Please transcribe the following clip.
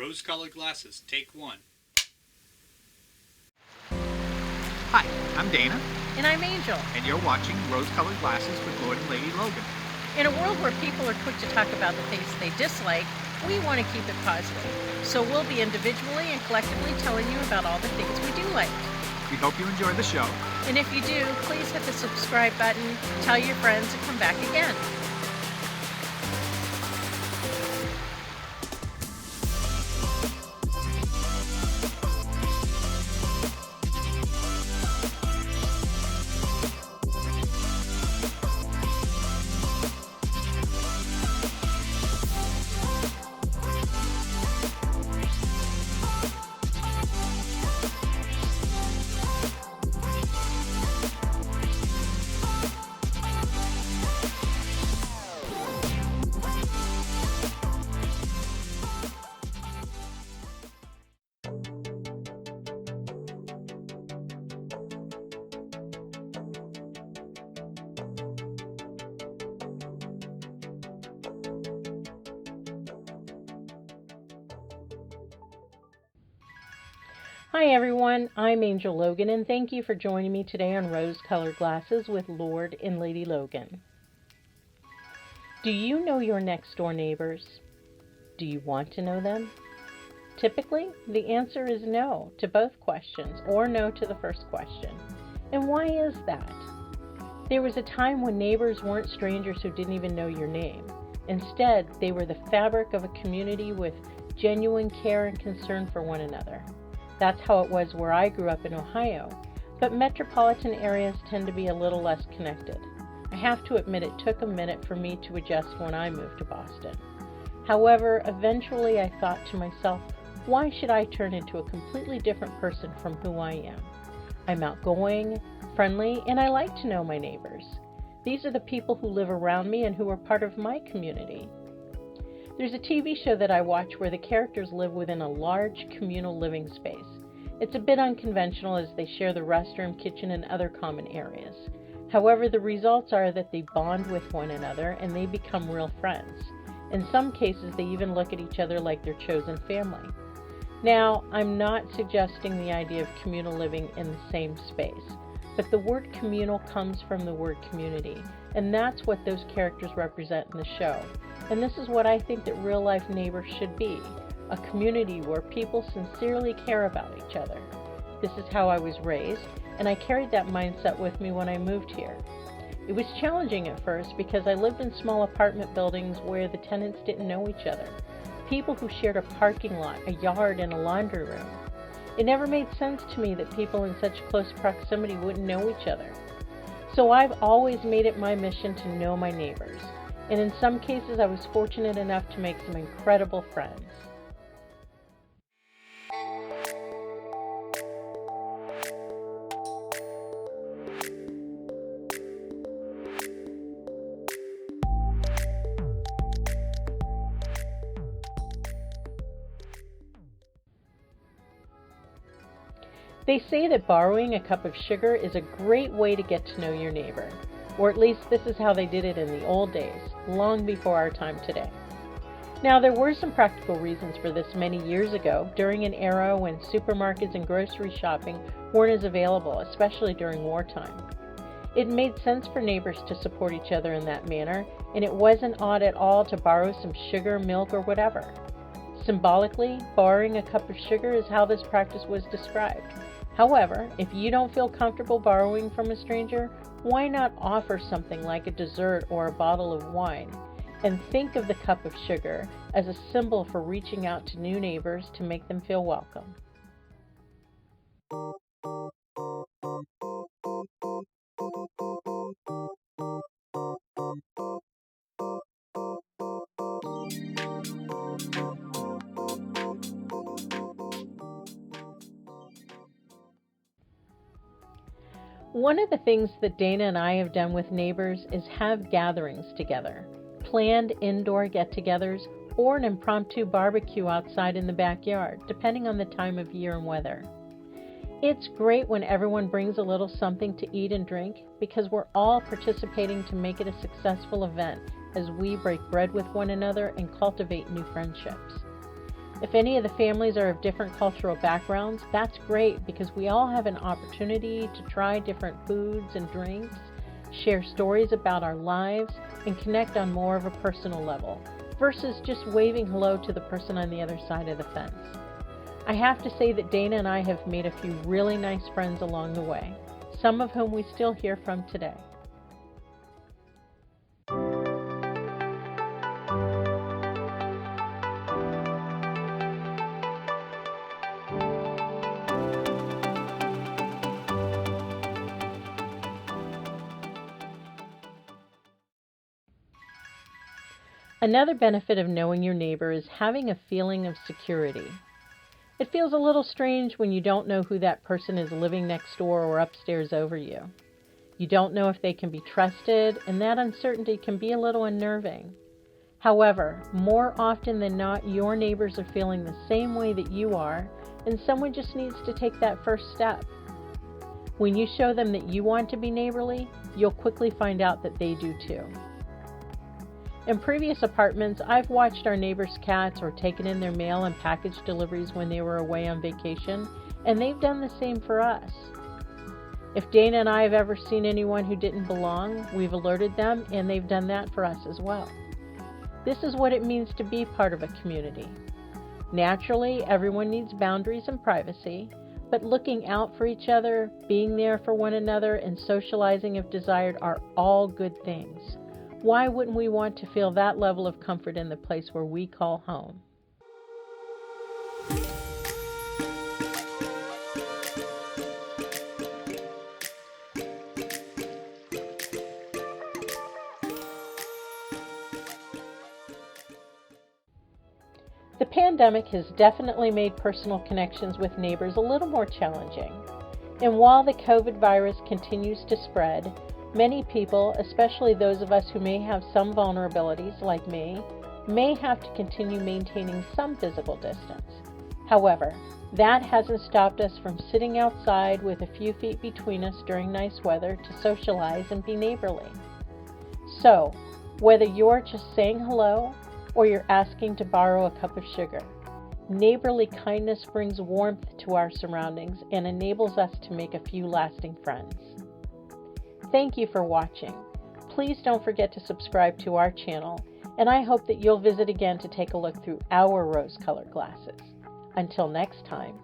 Rose-colored glasses, take one. Hi, I'm Dana, And I'm Angel. and you're watching Rose-Colored Glasses with Lord and Lady Logan. In a world where people are quick to talk about the things they dislike, we want to keep it positive. So we'll be individually and collectively telling you about all the things we do like. We hope you enjoy the show. And if you do, please hit the subscribe button, tell your friends, and come back again. Hi everyone, I'm Angel Logan, and thank you for joining me today on Rose-Colored Glasses with Lord and Lady Logan. Do you know your next door neighbors? Do you want to know them? Typically, the answer is no to both questions, or no to the first question. And why is that? There was a time when neighbors weren't strangers who didn't even know your name. Instead, they were the fabric of a community with genuine care and concern for one another. That's how it was where I grew up in Ohio, but metropolitan areas tend to be a little less connected. I have to admit it took a minute for me to adjust when I moved to Boston. However, eventually I thought to myself, why should I turn into a completely different person from who I am? I'm outgoing, friendly, and I like to know my neighbors. These are the people who live around me and who are part of my community. There's a TV show that I watch where the characters live within a large communal living space. It's a bit unconventional as they share the restroom, kitchen, and other common areas. However, the results are that they bond with one another and they become real friends. In some cases, they even look at each other like their chosen family. Now, I'm not suggesting the idea of communal living in the same space, but the word communal comes from the word community, and that's what those characters represent in the show. And this is what I think that real-life neighbors should be, a community where people sincerely care about each other. This is how I was raised, and I carried that mindset with me when I moved here. It was challenging at first because I lived in small apartment buildings where the tenants didn't know each other, people who shared a parking lot, a yard, and a laundry room. It never made sense to me that people in such close proximity wouldn't know each other. So I've always made it my mission to know my neighbors. And in some cases, I was fortunate enough to make some incredible friends. They say that borrowing a cup of sugar is a great way to get to know your neighbor. Or at least this is how they did it in the old days, long before our time today. Now, there were some practical reasons for this many years ago, during an era when supermarkets and grocery shopping weren't as available, especially during wartime. It made sense for neighbors to support each other in that manner, and it wasn't odd at all to borrow some sugar, milk, or whatever. Symbolically, borrowing a cup of sugar is how this practice was described. However, if you don't feel comfortable borrowing from a stranger, why not offer something like a dessert or a bottle of wine? And think of the cup of sugar as a symbol for reaching out to new neighbors to make them feel welcome. One of the things that Dana and I have done with neighbors is have gatherings together, planned indoor get-togethers, or an impromptu barbecue outside in the backyard, depending on the time of year and weather. It's great when everyone brings a little something to eat and drink because we're all participating to make it a successful event as we break bread with one another and cultivate new friendships. If any of the families are of different cultural backgrounds, that's great because we all have an opportunity to try different foods and drinks, share stories about our lives, and connect on more of a personal level, versus just waving hello to the person on the other side of the fence. I have to say that Dana and I have made a few really nice friends along the way, some of whom we still hear from today. Another benefit of knowing your neighbor is having a feeling of security. It feels a little strange when you don't know who that person is living next door or upstairs over you. You don't know if they can be trusted, and that uncertainty can be a little unnerving. However, more often than not, your neighbors are feeling the same way that you are, and someone just needs to take that first step. When you show them that you want to be neighborly, you'll quickly find out that they do too. In previous apartments, I've watched our neighbors' cats or taken in their mail and package deliveries when they were away on vacation, and they've done the same for us. If Dana and I have ever seen anyone who didn't belong, we've alerted them, and they've done that for us as well. This is what it means to be part of a community. Naturally, everyone needs boundaries and privacy, but looking out for each other, being there for one another, and socializing if desired are all good things. Why wouldn't we want to feel that level of comfort in the place where we call home? The pandemic has definitely made personal connections with neighbors a little more challenging. And while the COVID virus continues to spread, many people, especially those of us who may have some vulnerabilities like me, may have to continue maintaining some physical distance. However, that hasn't stopped us from sitting outside with a few feet between us during nice weather to socialize and be neighborly. So, whether you're just saying hello or you're asking to borrow a cup of sugar, neighborly kindness brings warmth to our surroundings and enables us to make a few lasting friends. Thank you for watching. Please don't forget to subscribe to our channel, and I hope that you'll visit again to take a look through our rose-colored glasses. Until next time.